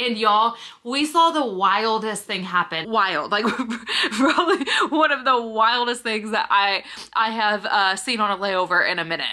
And y'all, we saw the wildest thing happen. Wild, like probably one of the wildest things that I have seen on a layover in a minute.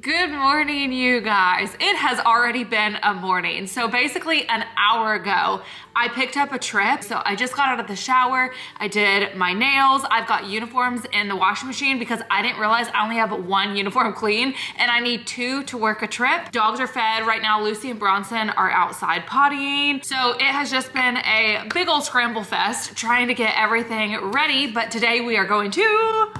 Good morning, you guys. It has already been a morning. So basically an hour ago, I picked up a trip. So I just got out of the shower. I did my nails. I've got uniforms in the washing machine because I didn't realize I only have one uniform clean and I need two to work a trip. Dogs are fed. Right now, Lucy and Bronson are outside pottying. So it has just been a big old scramble fest trying to get everything ready. But today we are going to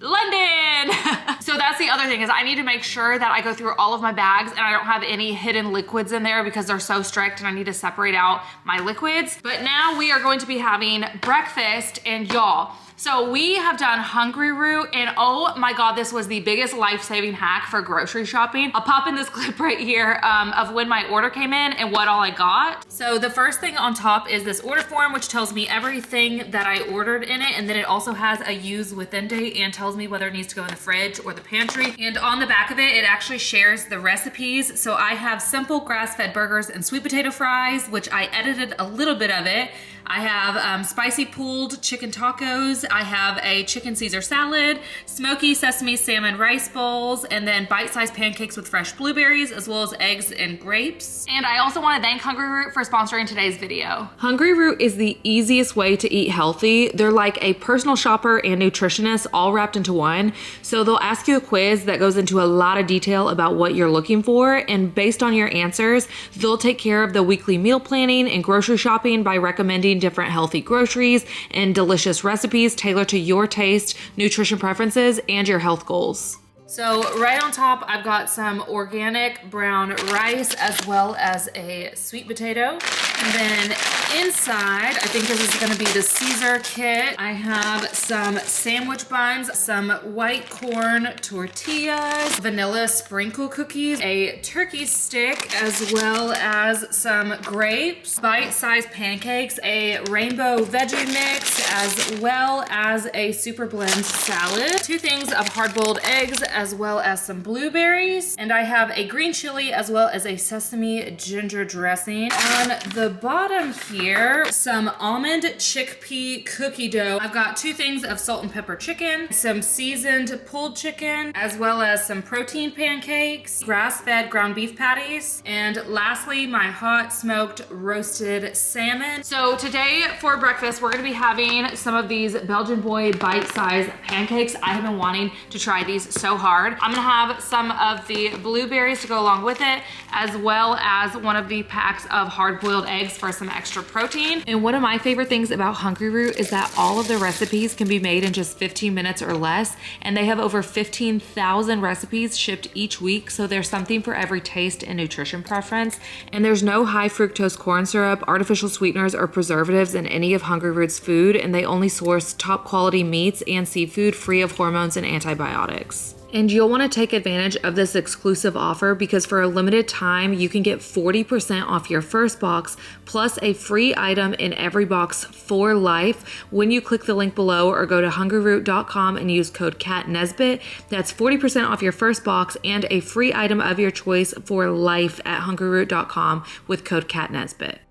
London. So that's the other thing, is I need to make sure that I go through all of my bags and I don't have any hidden liquids in there because they're so strict and I need to separate out my liquids. But now we are going to be having breakfast, and y'all, so we have done Hungry Root, and oh my God, this was the biggest life-saving hack for grocery shopping. I'll pop in this clip right here of when my order came in and what all I got. So the first thing on top is this order form, which tells me everything that I ordered in it. And then it also has a use within date and tells me whether it needs to go in the fridge or the pantry. And on the back of it, it actually shares the recipes. So I have simple grass-fed burgers and sweet potato fries, which I edited a little bit of it. I have spicy pulled chicken tacos. I have a chicken Caesar salad, smoky sesame salmon rice bowls, and then bite-sized pancakes with fresh blueberries, as well as eggs and grapes. And I also want to thank Hungry Root for sponsoring today's video. Hungry Root is the easiest way to eat healthy. They're like a personal shopper and nutritionist all wrapped into one. So they'll ask you a quiz that goes into a lot of detail about what you're looking for, and based on your answers, they'll take care of the weekly meal planning and grocery shopping by recommending different healthy groceries and delicious recipes tailored to your taste, nutrition preferences, and your health goals. So right on top, I've got some organic brown rice as well as a sweet potato. And then inside, I think this is gonna be the Caesar kit. I have some sandwich buns, some white corn tortillas, vanilla sprinkle cookies, a turkey stick, as well as some grapes, bite-sized pancakes, a rainbow veggie mix, as well as a super blend salad, 2 things of hard-boiled eggs, as well as some blueberries. And I have a green chili as well as a sesame ginger dressing. On the bottom here, some almond chickpea cookie dough. I've got 2 things of salt and pepper chicken, some seasoned pulled chicken, as well as some protein pancakes, grass-fed ground beef patties, and lastly, my hot smoked roasted salmon. So today for breakfast, we're gonna be having some of these Belgian boy bite-sized pancakes. I have been wanting to try these so hard. I'm gonna have some of the blueberries to go along with it, as well as one of the packs of hard-boiled eggs for some extra protein. And one of my favorite things about Hungry Root is that all of the recipes can be made in just 15 minutes or less, and they have over 15,000 recipes shipped each week, so there's something for every taste and nutrition preference. And there's no high fructose corn syrup, artificial sweeteners, or preservatives in any of Hungry Root's food, and they only source top quality meats and seafood free of hormones and antibiotics. And you'll want to take advantage of this exclusive offer because for a limited time, you can get 40% off your first box plus a free item in every box for life when you click the link below or go to hungryroot.com and use code Nesbitt. That's 40% off your first box and a free item of your choice for life at hungryroot.com with code Nesbitt.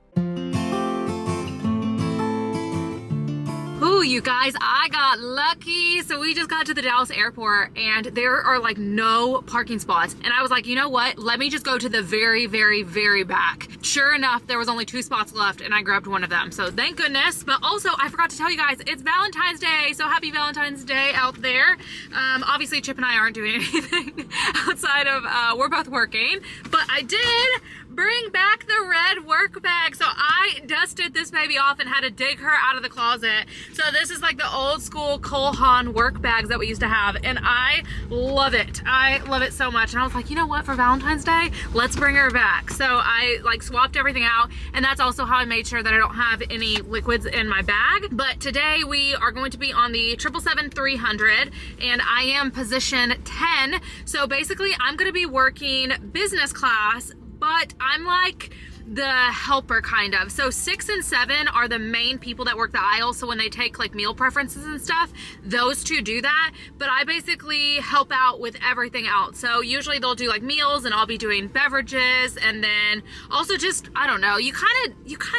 Ooh, you guys, I got lucky. So we just got to the Dallas airport and there are like no parking spots. And I was like, you know what? Let me just go to the very, very, very back. Sure enough, there was only 2 spots left and I grabbed one of them. So thank goodness. But also I forgot to tell you guys, it's Valentine's Day. So happy Valentine's Day out there. Obviously Chip and I aren't doing anything outside of, we're both working, but I did bring back the red work bag. So I dusted this baby off and had to dig her out of the closet. So this is like the old school Cole Haan work bags that we used to have, and I love it. I love it so much. And I was like, you know what, for Valentine's Day, let's bring her back. So I like swapped everything out, and that's also how I made sure that I don't have any liquids in my bag. But today we are going to be on the 777-300, and I am position 10. So basically I'm going to be working business class, but I'm like the helper kind of. So 6 and 7 are the main people that work the aisle. So when they take like meal preferences and stuff, those two do that. But I basically help out with everything else. So usually they'll do like meals, and I'll be doing beverages, and then also just, I don't know, you kind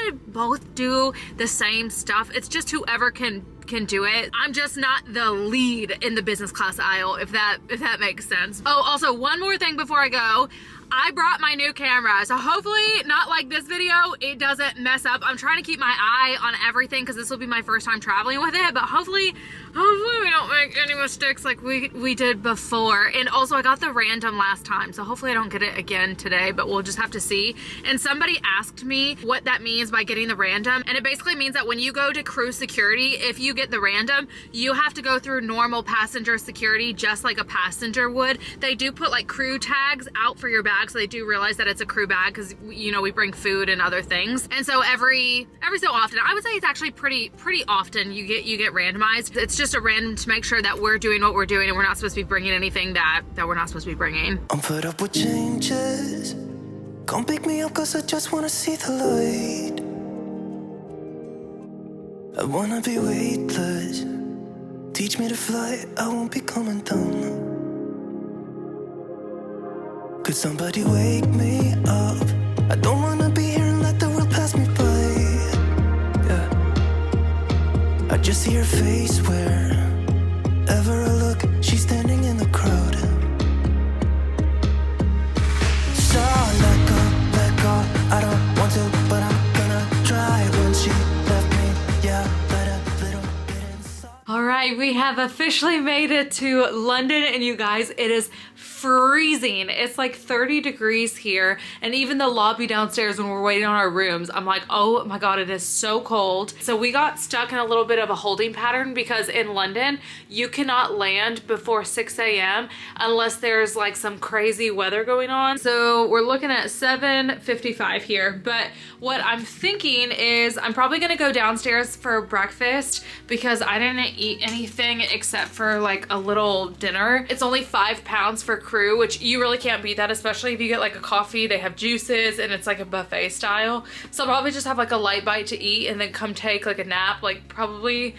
of both do the same stuff. It's just whoever can do it. I'm just not the lead in the business class aisle, if that makes sense. Oh, also one more thing before I go. I brought my new camera, so hopefully, not like this video, it doesn't mess up. I'm trying to keep my eye on everything because this will be my first time traveling with it, but hopefully we don't make any mistakes like we did before. And also I got the random last time, so hopefully I don't get it again today, but we'll just have to see. And somebody asked me what that means by getting the random, and it basically means that when you go to crew security, if you get the random, you have to go through normal passenger security just like a passenger would. They do put like crew tags out for your bag, so they do realize that it's a crew bag because, you know, we bring food and other things. And so every so often, I would say it's actually pretty often you get randomized. It's just a random to make sure that we're doing what we're doing and we're not supposed to be bringing anything that we're not supposed to be bringing. I'm fed up with changes. Come pick me up cause I just wanna see the light. I wanna be weightless. Teach me to fly, I won't be coming down. Could somebsomebody wake me up. I don't wanna be here and let the world pass me by. Yeah, I just see her face wherever I look. She's standing in the crowd. So let go, I don't want to, but I'm gonna try. When she left me, yeah, let a little bit inside. All right, we have officially made it to London, and you guys, it is freezing. It's like 30 degrees here, and even the lobby downstairs when we're waiting on our rooms, I'm like, oh my god, it is so cold. So we got stuck in a little bit of a holding pattern because in London you cannot land before 6 a.m. unless there's like some crazy weather going on. So we're looking at 7:55 here, but what I'm thinking is I'm probably gonna go downstairs for breakfast because I didn't eat anything except for like a little dinner. It's only £5 for crew, which you really can't beat that, especially if you get like a coffee. They have juices and it's like a buffet style. So I'll probably just have like a light bite to eat and then come take like a nap, like probably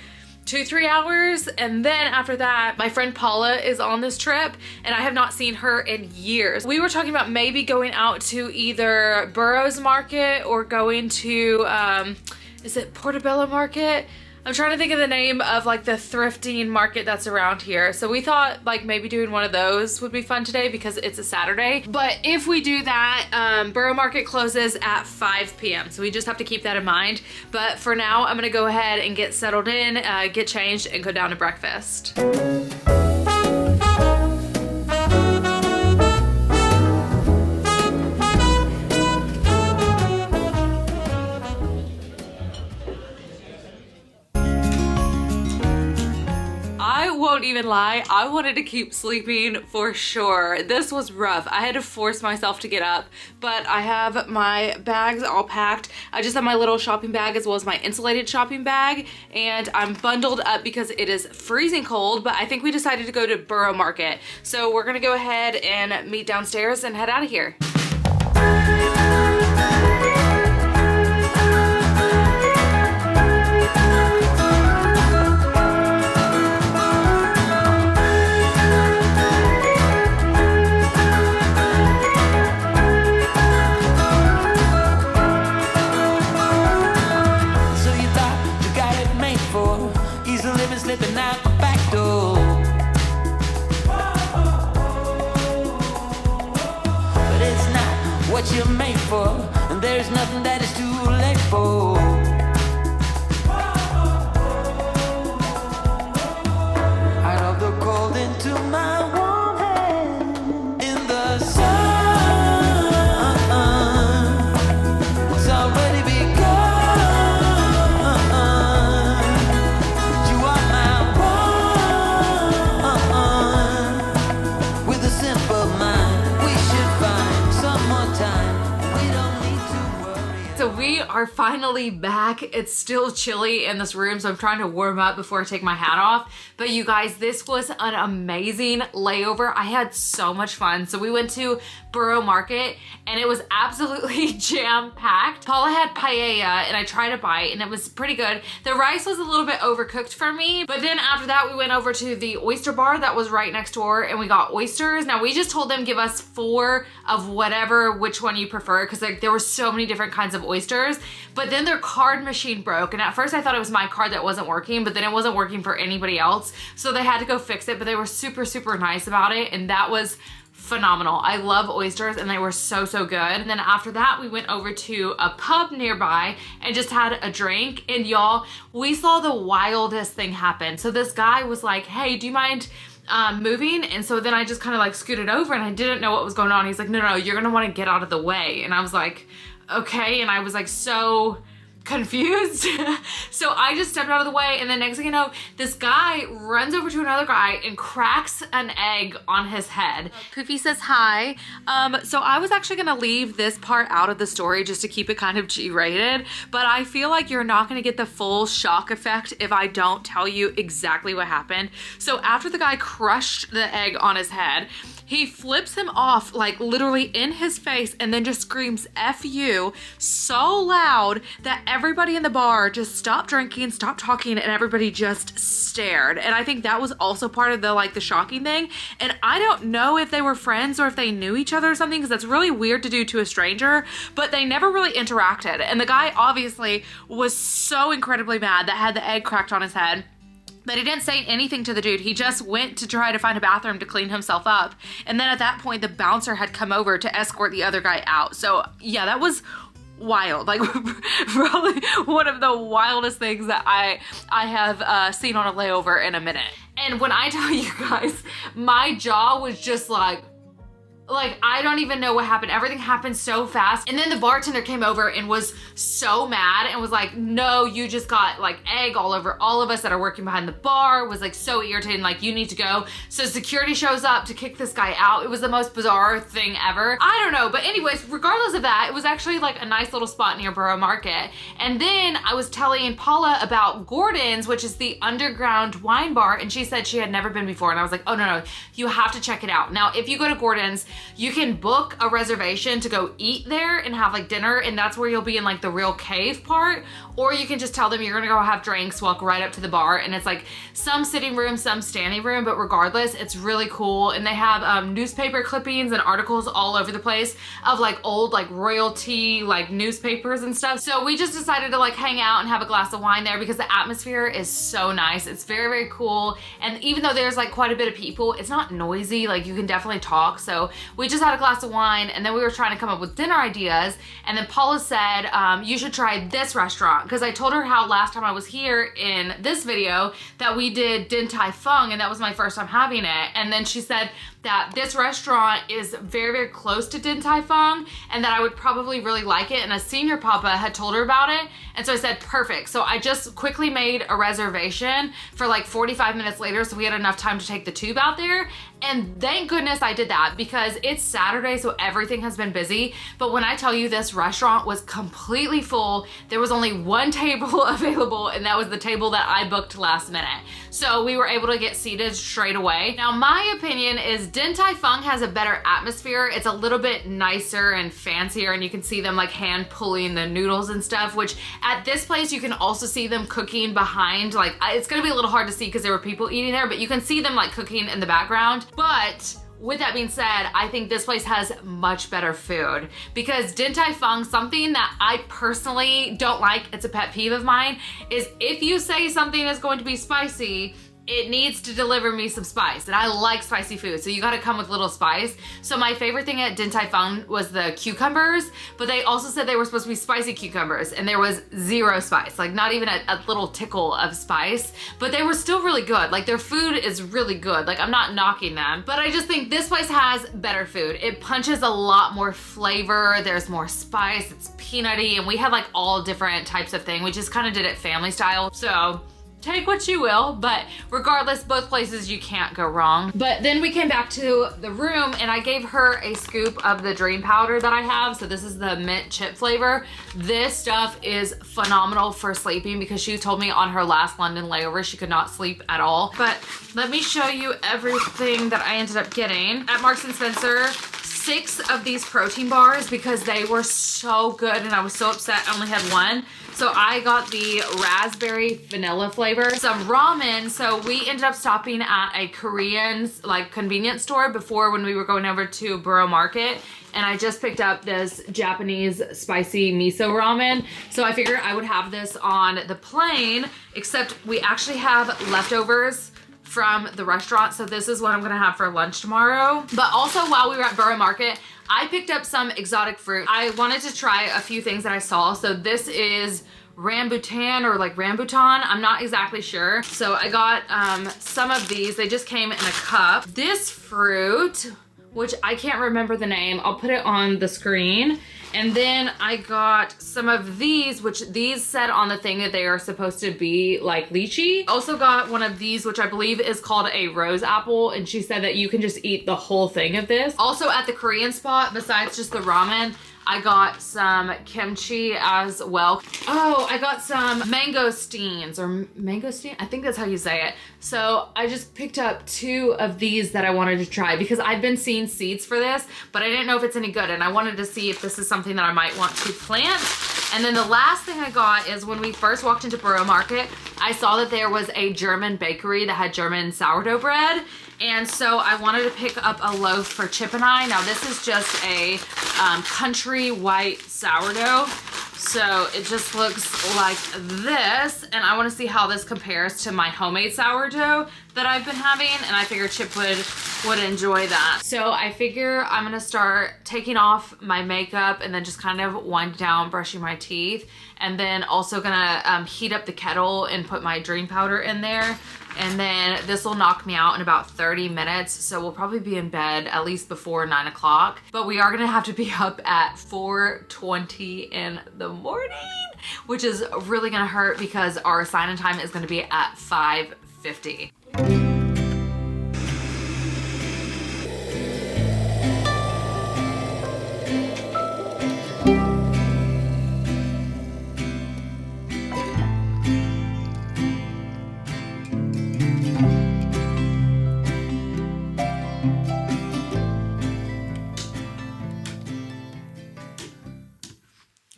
2-3 hours. And then after that, my friend Paula is on this trip and I have not seen her in years. We were talking about maybe going out to either Burroughs Market or going to, is it Portobello Market? I'm trying to think of the name of like the thrifting market that's around here. So we thought like maybe doing one of those would be fun today because it's a Saturday. But if we do that, Borough Market closes at 5 p.m. So we just have to keep that in mind. But for now, I'm gonna go ahead and get settled in, get changed, and go down to breakfast. I won't even lie, I wanted to keep sleeping for sure. This was rough. I had to force myself to get up, but I have my bags all packed. I just have my little shopping bag as well as my insulated shopping bag, and I'm bundled up because it is freezing cold, but I think we decided to go to Borough Market. So we're gonna go ahead and meet downstairs and head out of here. Slipping out the back door. But it's not what you're made for, and there's nothing that is too late for. Out of the cold into my warm hand, in the sun, are finally back. It's still chilly in this room, so I'm trying to warm up before I take my hat off. But you guys, this was an amazing layover. I had so much fun. So we went to Borough Market and it was absolutely jam-packed. Paula had paella and I tried a bite and it was pretty good. The rice was a little bit overcooked for me, but then after that we went over to the oyster bar that was right next door and we got oysters. Now we just told them give us 4 of whatever, which one you prefer, because like there were so many different kinds of oysters. But then their card machine broke and at first I thought it was my card that wasn't working, but then it wasn't working for anybody else. So they had to go fix it, but they were super, super nice about it and that was phenomenal. I love oysters and they were so, so good. And then after that, we went over to a pub nearby and just had a drink. And y'all, we saw the wildest thing happen. So this guy was like, hey, do you mind moving? And so then I just kind of like scooted over and I didn't know what was going on. He's like, no, you're gonna want to get out of the way. And I was like, okay. And I was like so confused. So I just stepped out of the way and then next thing you know, this guy runs over to another guy and cracks an egg on his head. Pkwy says hi. So I was actually gonna leave this part out of the story just to keep it kind of G-rated, but I feel like you're not gonna get the full shock effect if I don't tell you exactly what happened. So after the guy crushed the egg on his head, he flips him off like literally in his face and then just screams F you so loud that everybody in the bar just stopped drinking, stopped talking, and everybody just stared. And I think that was also part of the shocking thing. And I don't know if they were friends or if they knew each other or something, because that's really weird to do to a stranger, but they never really interacted. And the guy obviously was so incredibly mad that had the egg cracked on his head. But he didn't say anything to the dude. He just went to try to find a bathroom to clean himself up. And then at that point, the bouncer had come over to escort the other guy out. So yeah, that was wild. Like probably one of the wildest things that I have seen on a layover in a minute. And when I tell you guys, my jaw was just like I don't even know what happened. Everything happened so fast. And then the bartender came over and was so mad and was like, no, you just got like egg all over all of us that are working behind the bar, was like so irritated, like you need to go. So security shows up to kick this guy out. It was the most bizarre thing ever. I don't know. But anyways, regardless of that, it was actually like a nice little spot near Borough Market. And then I was telling Paula about Gordon's, which is the underground wine bar. And she said she had never been before. And I was like, oh no, you have to check it out. Now, if you go to Gordon's, you can book a reservation to go eat there and have like dinner, and that's where you'll be in like the real cave part, or you can just tell them you're gonna go have drinks, walk right up to the bar, and it's like some sitting room, some standing room, but regardless, it's really cool. And they have newspaper clippings and articles all over the place of like old like royalty like newspapers and stuff. So we just decided to like hang out and have a glass of wine there because the atmosphere is so nice. It's very, very cool. And even though there's like quite a bit of people, it's not noisy. Like you can definitely talk. So we just had a glass of wine and then we were trying to come up with dinner ideas. And then Paula said, you should try this restaurant. Because I told her how last time I was here in this video that we did Din Tai Fung and that was my first time having it. And then she said that this restaurant is very, very close to Din Tai Fung and that I would probably really like it. And a senior papa had told her about it. And so I said, perfect. So I just quickly made a reservation for like 45 minutes later. So we had enough time to take the tube out there. And thank goodness I did that because it's Saturday, so everything has been busy. But when I tell you this restaurant was completely full, there was only one table available and that was the table that I booked last minute. So we were able to get seated straight away. Now my opinion is Din Tai Fung has a better atmosphere. It's a little bit nicer and fancier and you can see them like hand pulling the noodles and stuff, which at this place you can also see them cooking behind. Like it's gonna be a little hard to see because there were people eating there, but you can see them like cooking in the background. But with that being said, I think this place has much better food because Din Tai Fung, something that I personally don't like, it's a pet peeve of mine, is if you say something is going to be spicy, it needs to deliver me some spice. And I like spicy food, so you gotta come with little spice. So my favorite thing at Din Tai Fung was the cucumbers, but they also said they were supposed to be spicy cucumbers and there was zero spice, like not even a little tickle of spice, but they were still really good. Like their food is really good. Like I'm not knocking them, but I just think this place has better food. It punches a lot more flavor. There's more spice, it's peanutty, and we had like all different types of thing. We just kind of did it family style. So take what you will, but regardless, both places you can't go wrong. But then we came back to the room and I gave her a scoop of the dream powder that I have. So this is the mint chip flavor. This stuff is phenomenal for sleeping because she told me on her last London layover she could not sleep at all. But let me show you everything that I ended up getting at Marks and Spencer. 6 of these protein bars because they were so good and I was so upset I only had one. So I got the raspberry vanilla flavor, some ramen. So we ended up stopping at a Korean like convenience store before when we were going over to Borough Market. And I just picked up this Japanese spicy miso ramen. So I figured I would have this on the plane, except we actually have leftovers from the restaurant. So this is what I'm gonna have for lunch tomorrow. But also while we were at Borough Market, I picked up some exotic fruit. I wanted to try a few things that I saw. So this is rambutan or like rambutan. I'm not exactly sure. So I got some of these. They just came in a cup. This fruit, which I can't remember the name, I'll put it on the screen. And then I got some of these, which these said on the thing that they are supposed to be like lychee. Also got one of these, which I believe is called a rose apple. And she said that you can just eat the whole thing of this. Also at the Korean spot, besides just the ramen, I got some kimchi as well. Oh, I got some mangosteens or mangosteen. I think that's how you say it. So I just picked up 2 of these that I wanted to try because I've been seeing seeds for this, but I didn't know if it's any good. And I wanted to see if this is something that I might want to plant. And then the last thing I got is when we first walked into Borough Market, I saw that there was a German bakery that had German sourdough bread. And so I wanted to pick up a loaf for Chip and I. Now this is just a country white sourdough. So it just looks like this. And I want to see how this compares to my homemade sourdough that I've been having. And I figured Chip would enjoy that. So I figure I'm going to start taking off my makeup and then just kind of wind down, brushing my teeth. And then also gonna heat up the kettle and put my dream powder in there. And then this will knock me out in about 30 minutes. So we'll probably be in bed at least before 9 o'clock. But we are gonna have to be up at 4:20 in the morning, which is really gonna hurt because our sign-in time is gonna be at 5:50.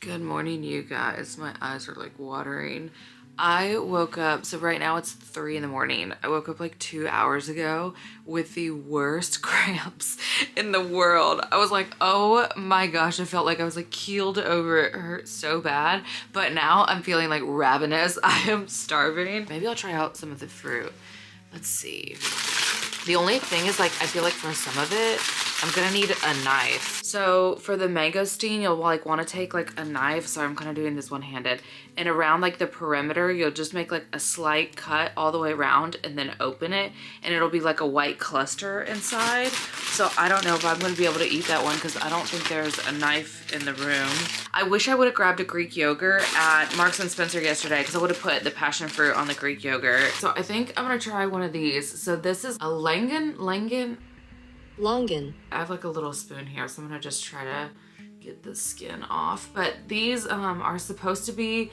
Good morning, you guys. My eyes are like watering. I woke up, so right now it's 3 in the morning. I woke up like 2 hours ago with the worst cramps in the world. I was like, oh my gosh, I felt like I was like keeled over. It hurt so bad. But now I'm feeling like ravenous. I am starving. Maybe I'll try out some of the fruit. Let's see. The only thing is like, I feel like for some of it, I'm gonna need a knife. So for the mangosteen, you'll like wanna take like a knife. So I'm kind of doing this one-handed. And around like the perimeter, you'll just make like a slight cut all the way around and then open it. And it'll be like a white cluster inside. So I don't know if I'm gonna be able to eat that one because I don't think there's a knife in the room. I wish I would have grabbed a Greek yogurt at Marks and Spencer yesterday because I would have put the passion fruit on the Greek yogurt. So I think I'm gonna try one of these. So this is a Langen. I have like a little spoon here, so I'm gonna just try to get the skin off. But these are supposed to be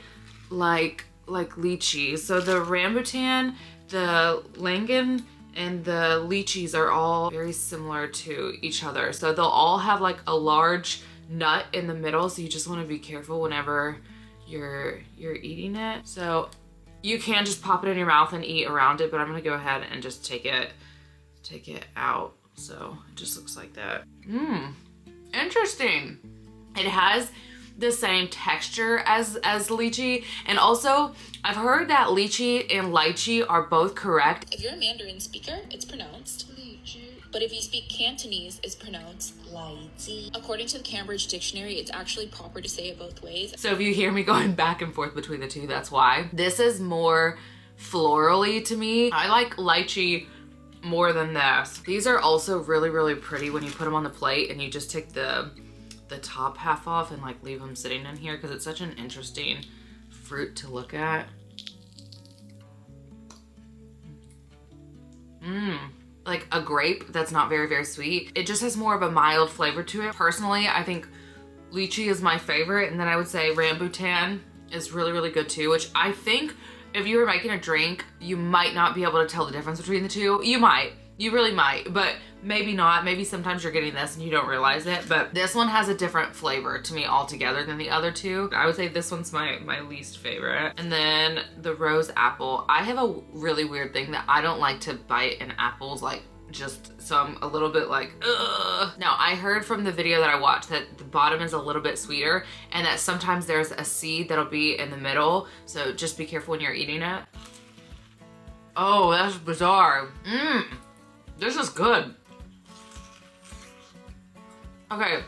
like lychee. So the rambutan, the Langen, and the lychees are all very similar to each other. So they'll all have like a large nut in the middle. So you just want to be careful whenever you're eating it. So you can just pop it in your mouth and eat around it, but I'm gonna go ahead and just take it out. So it just looks like that. Interesting. It has the same texture as lychee. And also I've heard that lychee and lychee are both correct. If you're a Mandarin speaker, it's pronounced lychee. But if you speak Cantonese, it's pronounced lychee. According to the Cambridge Dictionary, it's actually proper to say it both ways. So if you hear me going back and forth between the two, that's why. This is more florally to me. I like lychee more than this. These are also really, really pretty when you put them on the plate and you just take the top half off and like leave them sitting in here because it's such an interesting fruit to look at. like a grape that's not very, very sweet. It just has more of a mild flavor to it. Personally, I think lychee is my favorite, and then I would say rambutan is really, really good too, which I think if you were making a drink, you might not be able to tell the difference between the two. You might. You really might, but maybe not. Maybe sometimes you're getting this and you don't realize it, but this one has a different flavor to me altogether than the other two. I would say this one's my least favorite. And then the rose apple. I have a really weird thing that I don't like to bite in apples, like just, so I'm a little bit like, ugh. Now, I heard from the video that I watched that the bottom is a little bit sweeter and that sometimes there's a seed that'll be in the middle, so just be careful when you're eating it. Oh, that's bizarre. This is good. Okay.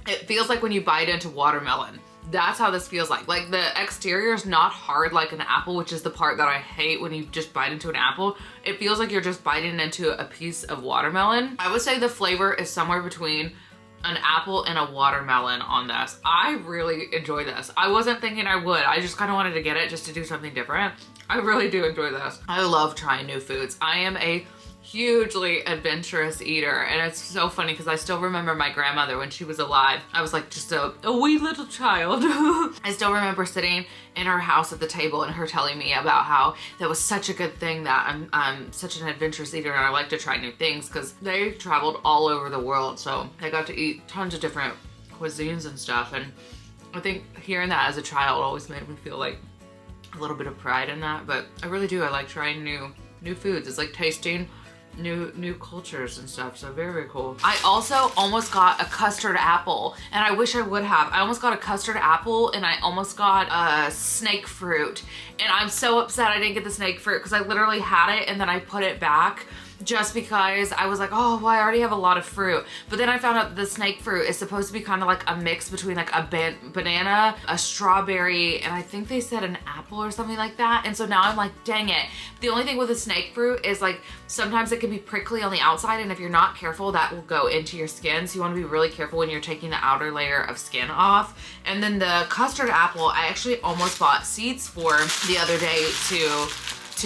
It feels like when you bite into watermelon. That's how this feels like. Like the exterior is not hard like an apple, which is the part that I hate when you just bite into an apple. It feels like you're just biting into a piece of watermelon. I would say the flavor is somewhere between an apple and a watermelon on this. I really enjoy this. I wasn't thinking I would. I just kind of wanted to get it just to do something different. I really do enjoy this. I love trying new foods. I am a hugely adventurous eater, and it's so funny because I still remember my grandmother when she was alive. I was like just a wee little child. I still remember sitting in her house at the table and her telling me about how that was such a good thing that I'm such an adventurous eater and I like to try new things, because they traveled all over the world, so I got to eat tons of different cuisines and stuff, and I think hearing that as a child always made me feel like a little bit of pride in that. But I really do. I like trying new foods. It's like tasting new cultures and stuff, so very, very cool. I also almost got a custard apple, and I wish I would have. I almost got a custard apple and I almost got a snake fruit, and I'm so upset I didn't get the snake fruit because I literally had it and then I put it back just because I was like, oh, well, I already have a lot of fruit. But then I found out the snake fruit is supposed to be kind of like a mix between like a banana, a strawberry, and I think they said an apple or something like that. And so now I'm like, dang it. The only thing with the snake fruit is like, sometimes it can be prickly on the outside, and if you're not careful, that will go into your skin. So you want to be really careful when you're taking the outer layer of skin off. And then the custard apple, I actually almost bought seeds for the other day to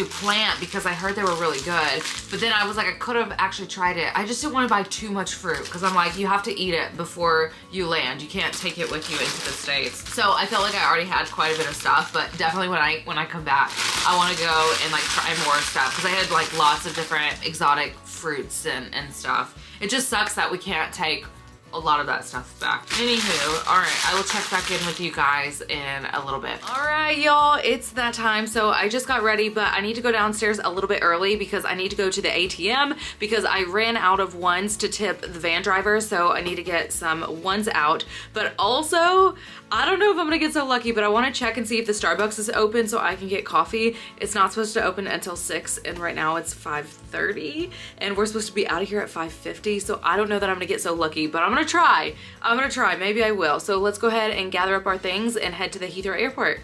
plant because I heard they were really good. But then I was like, I could have actually tried it. I just didn't want to buy too much fruit because I'm like, you have to eat it before you land. You can't take it with you into the States. So I felt like I already had quite a bit of stuff, but definitely when I come back, I want to go and like try more stuff because I had like lots of different exotic fruits and stuff. It just sucks that we can't take a lot of that stuff back. Anywho, all right, I will check back in with you guys in a little bit. All right, y'all, it's that time. So I just got ready, but I need to go downstairs a little bit early because I need to go to the ATM because I ran out of ones to tip the van driver. So I need to get some ones out, but also I don't know if I'm gonna get so lucky, but I want to check and see if the Starbucks is open so I can get coffee. It's not supposed to open until 6, and right now it's 5:30, and we're supposed to be out of here at 5:50. So I don't know that I'm gonna get so lucky, but I'm gonna try. Maybe I will. So let's go ahead and gather up our things and head to the Heathrow Airport.